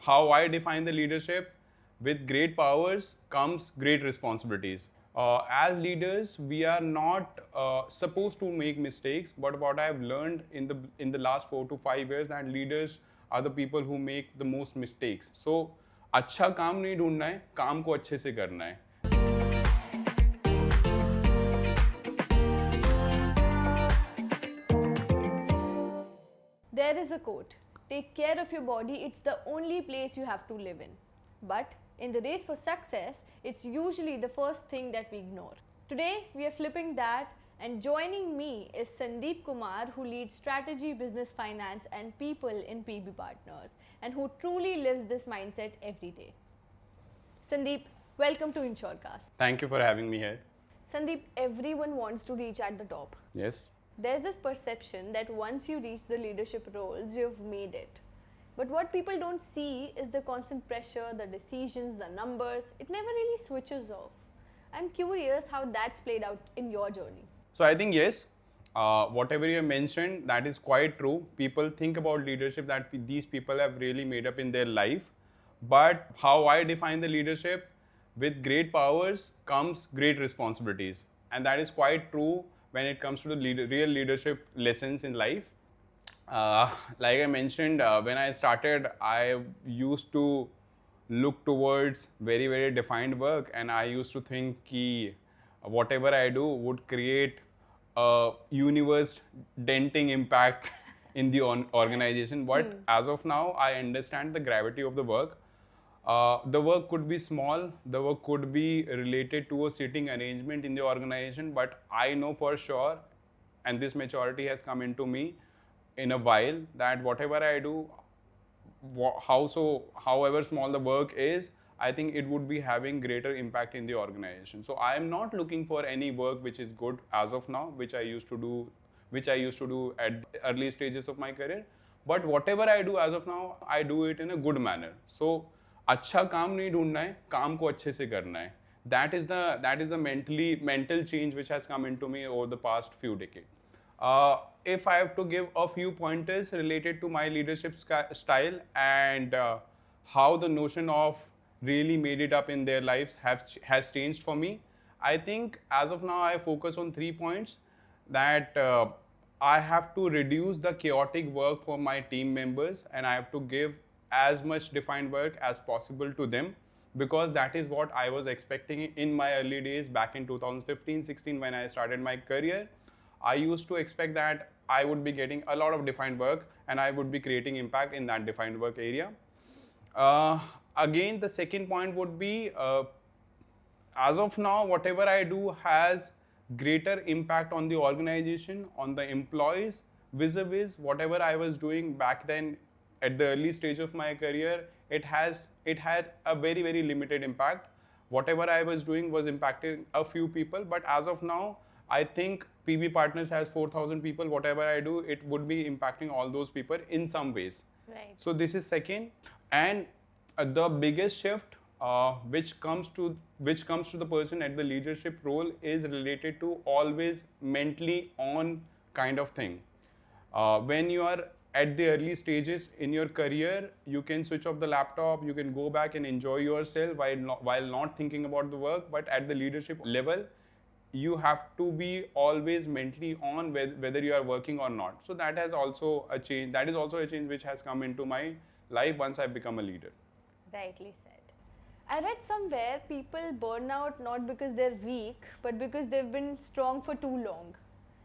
how I define the leadership, with great powers comes great responsibilities. As leaders, we are not supposed to make mistakes, but what I have learned in the last 4 to 5 years that leaders are the people who make the most mistakes. So अच्छा काम नहीं ढूंढना है, काम को अच्छे से करना है. There is a quote, take care of your body, it's the only place you have to live in. But in the race for success, it's usually the first thing that we ignore. Today, we are flipping that, and joining me is Sandeep Kumar, who leads strategy, business, finance and people in PBPartners and who truly lives this mindset every day. Sandeep, welcome to InsurCast. Thank you for having me here. Sandeep, everyone wants to reach at the top. Yes. There's this perception that once you reach the leadership roles, you've made it. But what people don't see is the constant pressure, the decisions, the numbers. It never really switches off. I'm curious how that's played out in your journey. So I think yes, whatever you mentioned, that is quite true. People think about leadership that these people have really made up in their life. But how I define the leadership, with great powers comes great responsibilities. And that is quite true when it comes to the real leadership lessons in life. Like I mentioned, when I started, I used to look towards very, very defined work, and I used to think that whatever I do would create a universe denting impact in the organization. But as of now, I understand the gravity of the work. The work could be small, the work could be related to a sitting arrangement in the organization, but I know for sure, and this maturity has come into me in a while, that whatever I do, however small the work is, I think it would be having greater impact in the organization. So I am not looking for any work which is good as of now, which I used to do at early stages of my career. But whatever I do as of now, I do it in a good manner. So अच्छा काम नहीं ढूंढना है, काम को अच्छे से करना है. That is the mental change which has come into me over the past few decades. If I have to give a few pointers related to my leadership style and how the notion of really made it up in their lives has changed for me, I think as of now I focus on 3 points. That I have to reduce the chaotic work for my team members, and I have to give as much defined work as possible to them, because that is what I was expecting in my early days back in 2015-16 when I started my career. I used to expect that I would be getting a lot of defined work and I would be creating impact in that defined work area. Again, the second point would be, as of now, whatever I do has greater impact on the organization, on the employees, vis-a-vis whatever I was doing back then at the early stage of my career. It had a very, very limited impact. Whatever I was doing was impacting a few people, but as of now, I think PBPartners has 4,000 people. Whatever I do, it would be impacting all those people in some ways. Right. So this is second, and the biggest shift which comes to the person at the leadership role is related to always mentally on kind of thing. When you are at the early stages in your career, you can switch off the laptop, you can go back and enjoy yourself while not thinking about the work. But at the leadership level, you have to be always mentally on whether you are working or not. So that has also a change. That is also a change which has come into my life once I become a leader. Rightly said. I read somewhere people burn out not because they're weak, but because they've been strong for too long.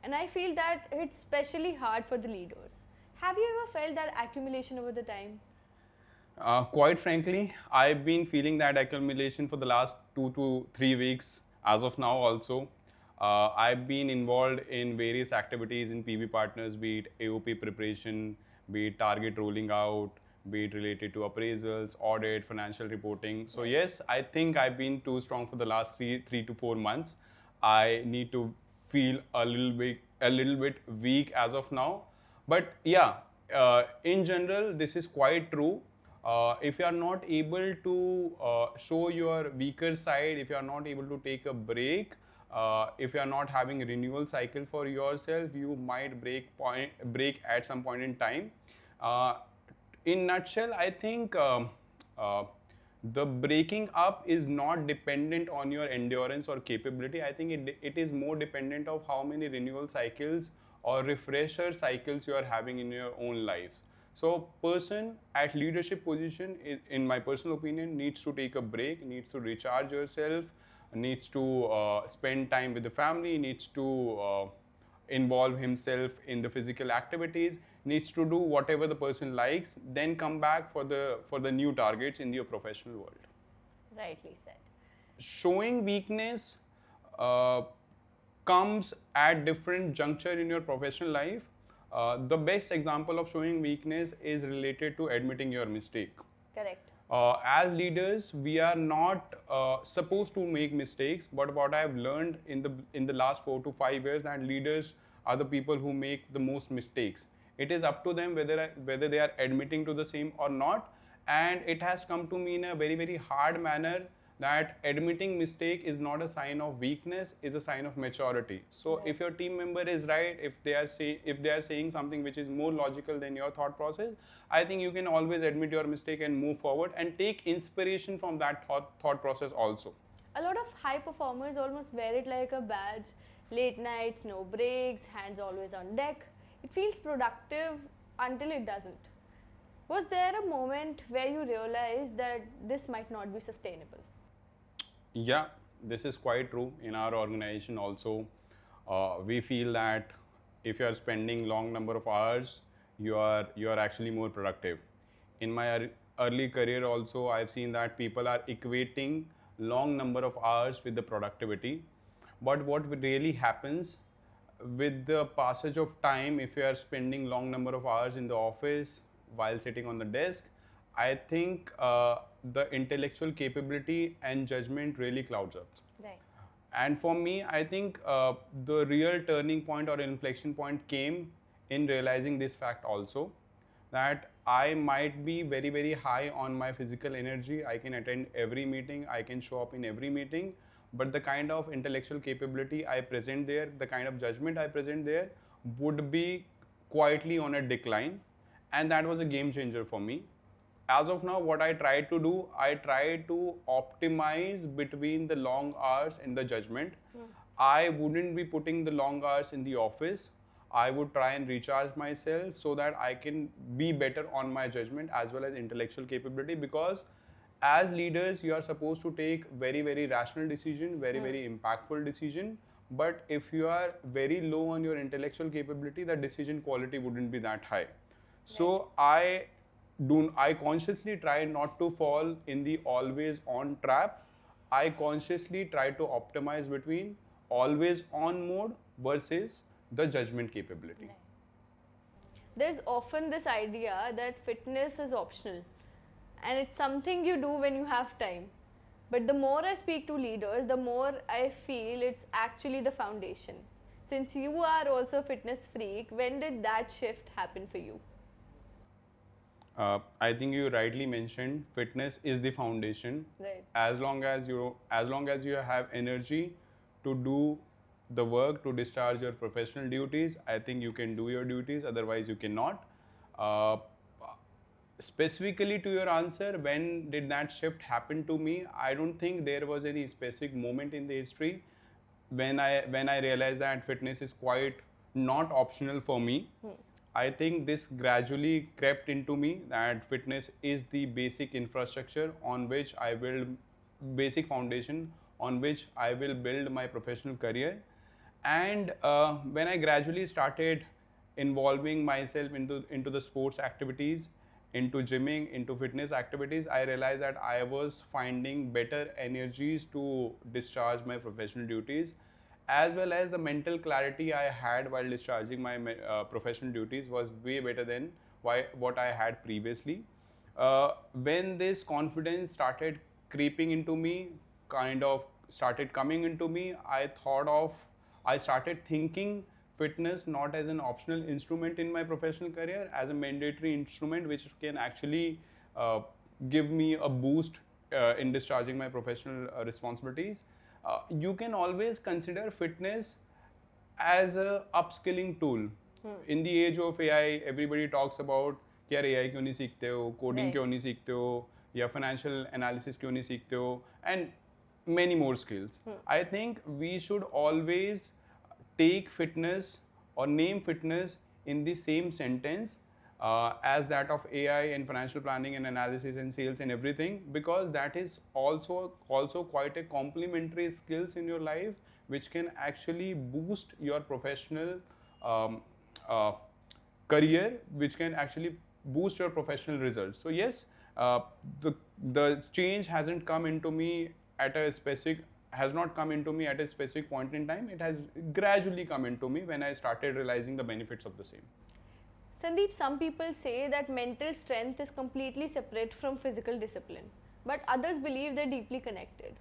And I feel that it's especially hard for the leaders. Have you ever felt that accumulation over the time? Quite frankly, I've been feeling that accumulation for the last 2 to 3 weeks as of now also. I've been involved in various activities in PBPartners, be it AOP preparation, be it target rolling out, be it related to appraisals, audit, financial reporting. So yes, I think I've been too strong for the last three to 4 months. I need to feel a little bit weak as of now. But yeah, in general, this is quite true. If you are not able to show your weaker side, if you are not able to take a break, if you are not having a renewal cycle for yourself, you might break at some point in time. In nutshell, I think the breaking up is not dependent on your endurance or capability. I think it is more dependent of how many renewal cycles or refresher cycles you are having in your own life. So person at leadership position, in my personal opinion, needs to take a break, needs to recharge yourself, needs to spend time with the family, needs to involve himself in the physical activities, needs to do whatever the person likes, then come back for the new targets in your professional world. Rightly said. Showing weakness uh, comes at different juncture in your professional life. The best example of showing weakness is related to admitting your mistake. Correct. As leaders, we are not supposed to make mistakes. But what I have learned in the last 4 to 5 years, that leaders are the people who make the most mistakes. It is up to them whether they are admitting to the same or not. And it has come to me in a very very hard manner that admitting mistake is not a sign of weakness, is a sign of maturity. So if your team member is right, if they are saying something which is more logical than your thought process, I think you can always admit your mistake and move forward and take inspiration from that thought process also. A lot of high performers almost wear it like a badge. Late nights, no breaks, hands always on deck. It feels productive until it doesn't. Was there a moment where you realized that this might not be sustainable? Yeah, this is quite true. In our organization also, we feel that if you are spending long number of hours, you are actually more productive. In my early career also, I've seen that people are equating long number of hours with the productivity. But what really happens with the passage of time, if you are spending long number of hours in the office while sitting on the desk, I think the intellectual capability and judgment really clouds up. Right. And for me, I think the real turning point or inflection point came in realizing this fact also, that I might be very very high on my physical energy. I can attend every meeting, I can show up in every meeting, but the kind of intellectual capability I present there, the kind of judgment I present there would be quietly on a decline. And that was a game changer for me. As of now, what I try to do, I try to optimize between the long hours and the judgment. I wouldn't be putting the long hours in the office. I would try and recharge myself so that I can be better on my judgment as well as intellectual capability, because as leaders you are supposed to take very very rational decision, very very impactful decision. But if you are very low on your intellectual capability, the decision quality wouldn't be that high. So I consciously try not to fall in the always on trap. I consciously try to optimize between always on mode versus the judgment capability. There's often this idea that fitness is optional and it's something you do when you have time. But the more I speak to leaders, the more I feel it's actually the foundation. Since you are also a fitness freak, when did that shift happen for you? I think you rightly mentioned fitness is the foundation. Right. As long as you have energy to do the work, to discharge your professional duties, I think you can do your duties. Otherwise, you cannot. Uh, Specifically to your answer, when did that shift happen to me? I don't think there was any specific moment in the history when I realized that fitness is quite not optional for me. I think this gradually crept into me, that fitness is the basic infrastructure on which I will, basic foundation on which I will build my professional career. And when I gradually started involving myself into the sports activities, into gymming, into fitness activities, I realized that I was finding better energies to discharge my professional duties, as well as the mental clarity I had while discharging my professional duties was way better than what I had previously. When this confidence started creeping into me, kind of started coming into me, I started thinking fitness not as an optional instrument in my professional career, as a mandatory instrument which can actually give me a boost in discharging my professional responsibilities. You can always consider fitness as a upskilling tool. In the age of AI, everybody talks about कि यार AI क्यों नहीं सीखते हो, coding Right. क्यों नहीं सीखते हो, या financial analysis क्यों नहीं सीखते हो, and many more skills. I think we should always take fitness or name fitness in the same sentence as that of AI and financial planning and analysis and sales and everything, because that is also quite a complementary skills in your life which can actually boost your professional um, uh, career, which can actually boost your professional results. So yes, uh, the the change hasn't come into me at a specific has not come into me at a specific point in time. It has gradually come into me when I started realizing the benefits of the same. Sandeep, some people say that mental strength is completely separate from physical discipline, but others believe they're deeply connected.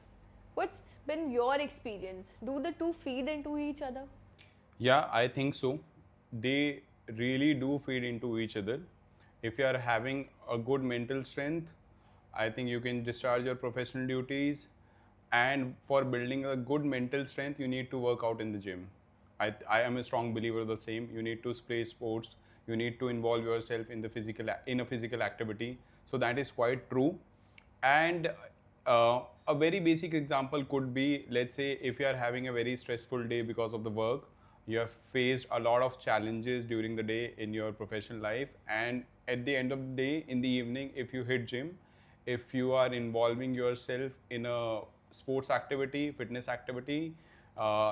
What's been your experience? Do the two feed into each other? Yeah, I think so. They really do feed into each other. If you are having a good mental strength, I think you can discharge your professional duties. And for building a good mental strength, you need to work out in the gym. I am a strong believer of the same. You need to play sports. You need to involve yourself in a physical activity. So that is quite true. And a very basic example could be, let's say, if you are having a very stressful day because of the work, you have faced a lot of challenges during the day in your professional life, and at the end of the day, in the evening, if you hit gym, if you are involving yourself in a sports activity, fitness activity,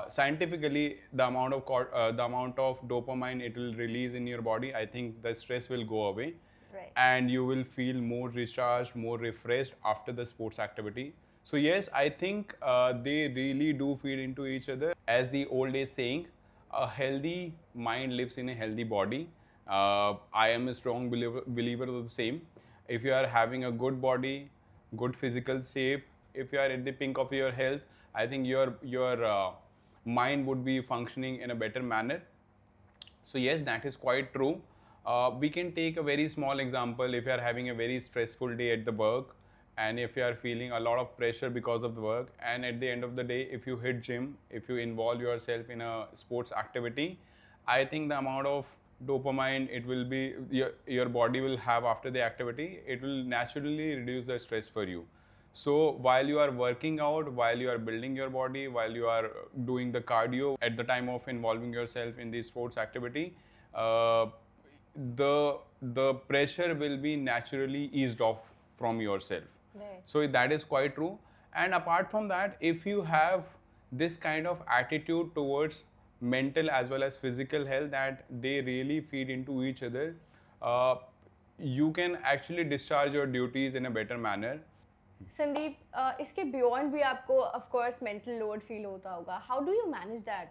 scientifically, the amount of dopamine it will release in your body, I think the stress will go away. Right. And you will feel more recharged, more refreshed after the sports activity. So yes, I think they really do feed into each other. As the old age saying, a healthy mind lives in a healthy body. I am a strong believer of the same. If you are having a good body, good physical shape, if you are at the peak of your health, I think your mind would be functioning in a better manner. So yes, that is quite true. We can take a very small example. If you are having a very stressful day at the work, and if you are feeling a lot of pressure because of the work, and at the end of the day, if you hit gym, if you involve yourself in a sports activity, I think the amount of dopamine it will be your body will have after the activity, it will naturally reduce the stress for you. So while you are working out, while you are building your body, while you are doing the cardio at the time of involving yourself in the sports activity, uh, the pressure will be naturally eased off from yourself. Right. So that is quite true. And apart from that, if you have this kind of attitude towards mental as well as physical health, that they really feed into each other, uh, you can actually discharge your duties in a better manner. Sandeep, इसके beyond भी आपको of course mental load feel होता होगा. How do you manage that?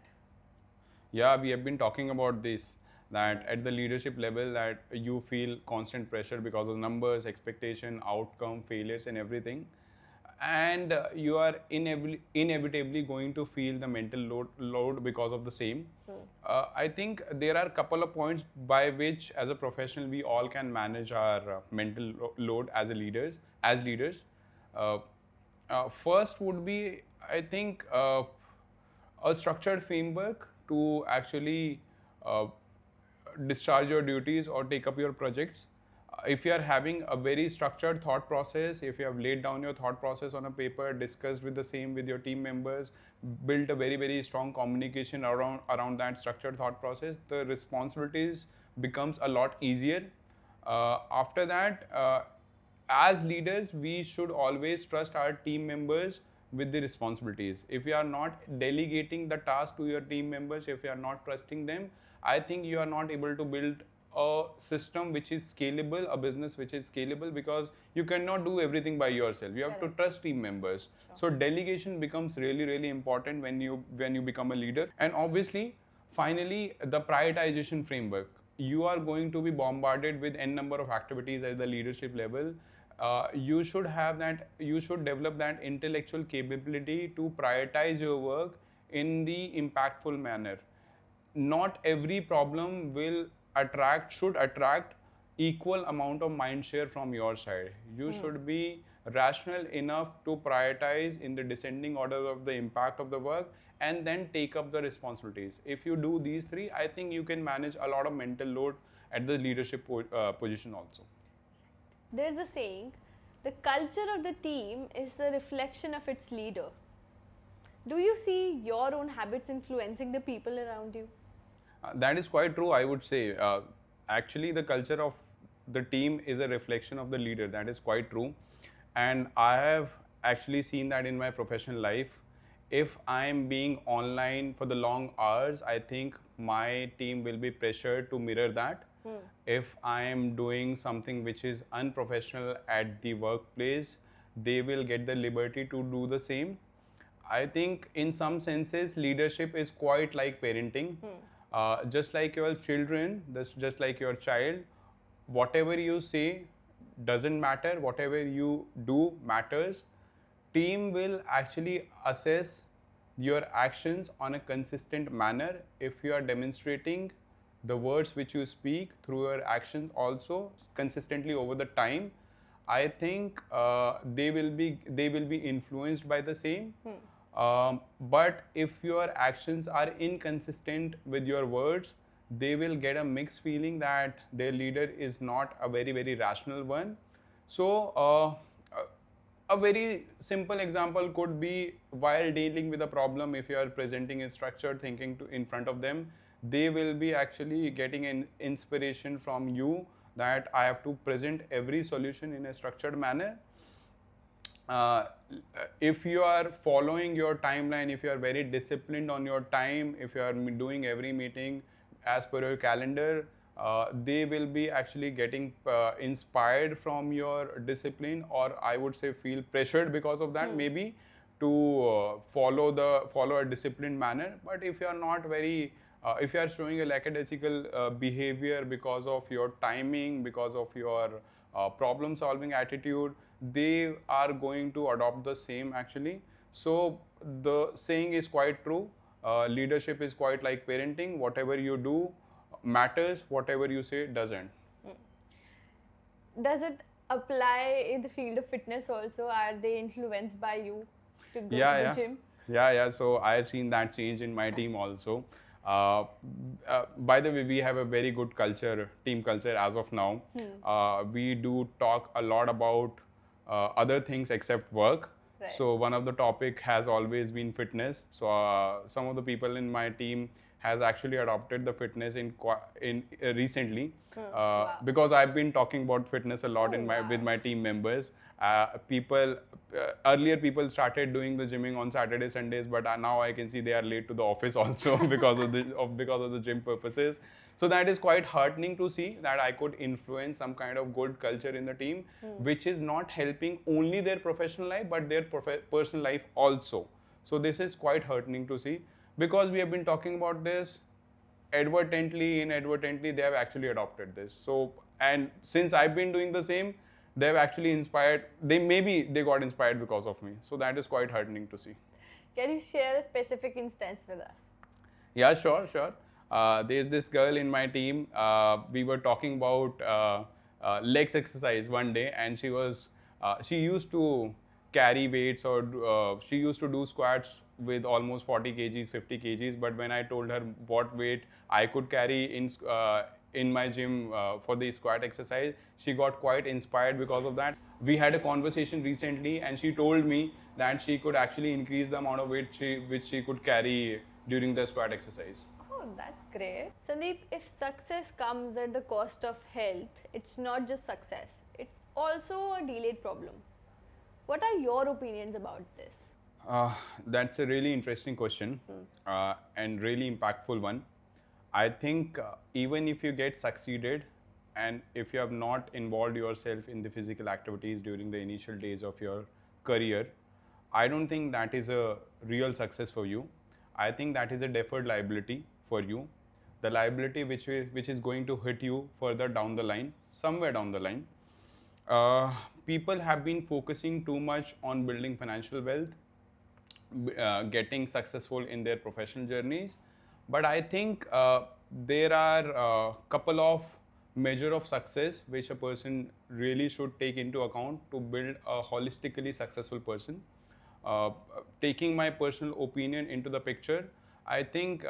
Yeah, we have been talking about this, that at the leadership level that you feel constant pressure because of numbers, expectation, outcome, failures and everything, and you are inevitably going to feel the mental load because of the same. I think there are a couple of points by which as a professional we all can manage our mental load as leaders. First would be, I think, a structured framework to actually uh, discharge your duties or take up your projects. If you are having a very structured thought process, if you have laid down your thought process on a paper, discussed with the same with your team members, built a very strong communication around that structured thought process, the responsibilities becomes a lot easier. After that, as leaders, we should always trust our team members with the responsibilities. If you are not delegating the task to your team members, if you are not trusting them, I think you are not able to build a system which is scalable, a business which is scalable, because you cannot do everything by yourself. You have to trust team members. So delegation becomes really important when you become a leader. And obviously, finally, the prioritization framework. You are going to be bombarded with n number of activities at the leadership level. You should develop that intellectual capability to prioritize your work in the impactful manner. Not every problem should attract equal amount of mind share from your side. You should be rational enough to prioritize in the descending order of the impact of the work and then take up the responsibilities. If you do these three, I think you can manage a lot of mental load at the leadership position also. There's a saying, The culture of the team is a reflection of its leader. Do you see your own habits influencing the people around you? That is quite true, I would say. Actually, the culture of the team is a reflection of the leader. That is quite true. And I have actually seen that in my professional life. If I am being online for the long hours, I think my team will be pressured to mirror that. If I am doing something which is unprofessional at the workplace, they will get the liberty to do the same. I think in some senses, leadership is quite like parenting. Just like your children, just like your child, whatever you say doesn't matter, whatever you do matters. Team will actually assess your actions on a consistent manner if you are demonstrating the words which you speak through your actions also consistently over the time. I think they will be influenced by the same. But if your actions are inconsistent with your words, they will get a mixed feeling that their leader is not a very rational one. So a very simple example could be while dealing with a problem, if you are presenting a structured thinking in front of them, they will be actually getting an inspiration from you that I have to present every solution in a structured manner. If you are following your timeline, if you are very disciplined on your time, if you are doing every meeting as per your calendar, they will be actually getting inspired from your discipline, or I would say feel pressured because of that, maybe to follow a disciplined manner. But if you are not very if you are showing a lackadaisical behavior because of your timing, because of your problem solving attitude, they are going to adopt the same actually. So the saying is quite true. Leadership is quite like parenting. Whatever you do matters, whatever you say doesn't. Does it apply in the field of fitness also? Are they influenced by you to go to the gym? Yeah. So I've seen that change in my team also. By the way, we have a very good culture, team culture as of now. We do talk a lot about other things except work. Right. So one of the topic has always been fitness. So some of the people in my team has actually adopted the fitness in recently, Wow. because I've been talking about fitness a lot Oh, with wow. my team members. Earlier people started doing the gymming on Saturday, Sundays, but now I can see they are late to the office also because of the gym purposes. So that is quite heartening to see that I could influence some kind of good culture in the team, which is not helping only their professional life but their personal life also. So this is quite heartening to see, because we have been talking about this inadvertently, they have actually adopted this. So, and since I've been doing the same, they've actually inspired, they got inspired because of me. So that is quite heartening to see. Can you share a specific instance with us? Yeah, sure. There's this girl in my team. We were talking about legs exercise one day, and she used to carry weights, or she used to do squats with almost 40 kgs, 50 kgs. But when I told her what weight I could carry in my gym for the squat exercise, she got quite inspired because of that. We had a conversation recently, and she told me that she could actually increase the amount of weight which she could carry during the squat exercise. Oh, that's great. Sandeep, if success comes at the cost of health, it's not just success, it's also a delayed problem. What are your opinions about this? That's a really interesting question, and really impactful one. I think even if you get succeeded, and if you have not involved yourself in the physical activities during the initial days of your career, I don't think that is a real success for you. I think that is a deferred liability for you. The liability which is going to hit you further down the line, somewhere down the line. People have been focusing too much on building financial wealth, getting successful in their professional journeys. But I think there are a couple of measure of success which a person really should take into account to build a holistically successful person. Taking my personal opinion into the picture, I think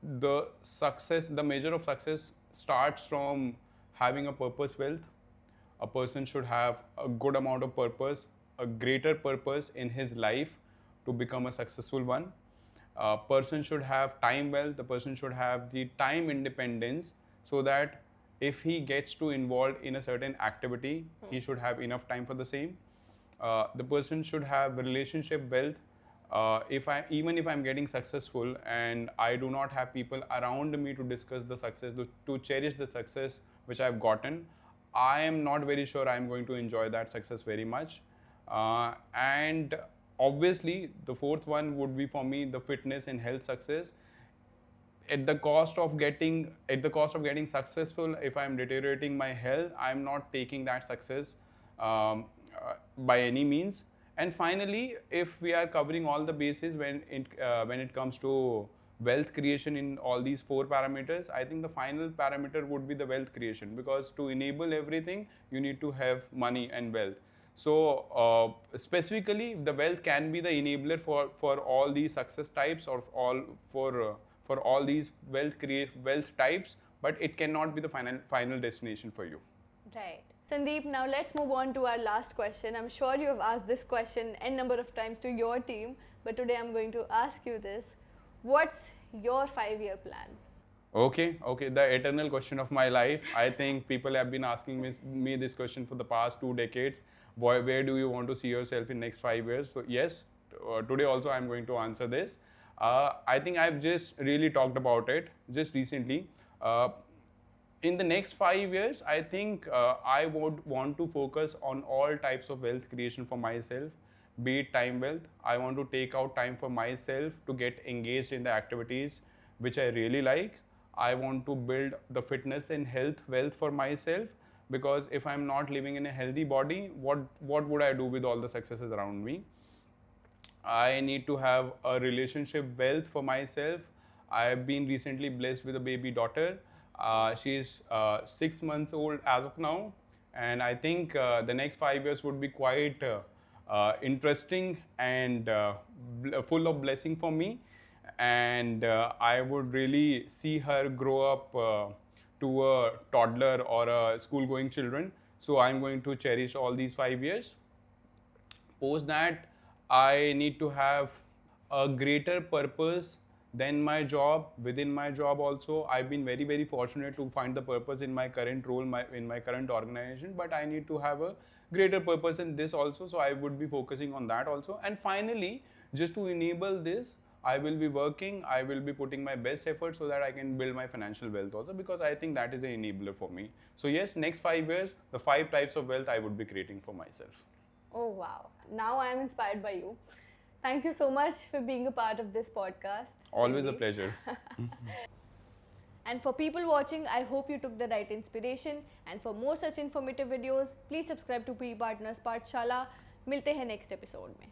the measure of success starts from having a purpose wealth. a person should have a good amount of purpose, a greater purpose in his life to become a successful one. A person should have time wealth, the person should have the time independence, so that if he gets to involved in a certain activity, he should have enough time for the same. The person should have relationship wealth. Even if I'm getting successful and I do not have people around me to discuss the success, to cherish the success which I've gotten, I am not very sure I'm going to enjoy that success very much. And obviously, the fourth one would be for me the fitness and health success. At the cost of getting successful, if I'm deteriorating my health, I'm not taking that success by any means. And finally, if we are covering all the bases when it comes to wealth creation in all these four parameters, I think the final parameter would be the wealth creation, because to enable everything, you need to have money and wealth. So specifically, the wealth can be the enabler for all these success types, or for all these wealth types, but it cannot be the final destination for you. Right. Sandeep, now let's move on to our last question. I'm sure you have asked this question n number of times to your team, but today I'm going to ask you this. What's your 5-year plan? Okay, the eternal question of my life. I think people have been asking me this question for the past 2 decades. Where do you want to see yourself in next 5 years? So yes, today also I'm going to answer this. I think I've just really talked about it just recently. In the next 5 years, I think I would want to focus on all types of wealth creation for myself, be it time wealth. I want to take out time for myself to get engaged in the activities which I really like. I want to build the fitness and health wealth for myself, because if I'm not living in a healthy body, what would I do with all the successes around me? I need to have a relationship wealth for myself. I have been recently blessed with a baby daughter. She's 6 months old as of now, and I think the next 5 years would be quite interesting and full of blessing for me. And I would really see her grow up to a toddler or a school-going children. So I'm going to cherish all these 5 years. Post that, I need to have a greater purpose than my job. Within my job also, I've been very, very fortunate to find the purpose in my current role, in my current organization, but I need to have a greater purpose in this also, so I would be focusing on that also. And finally, just to enable this, I will be working, I will be putting my best effort so that I can build my financial wealth also, because I think that is an enabler for me. So yes, next 5 years, the 5 types of wealth I would be creating for myself. Oh wow, now I am inspired by you. Thank you so much for being a part of this podcast. Always Sandeep. a pleasure. And for people watching, I hope you took the right inspiration. And for more such informative videos, please subscribe to PBPartners Pathshala. मिलते हैं next episode में.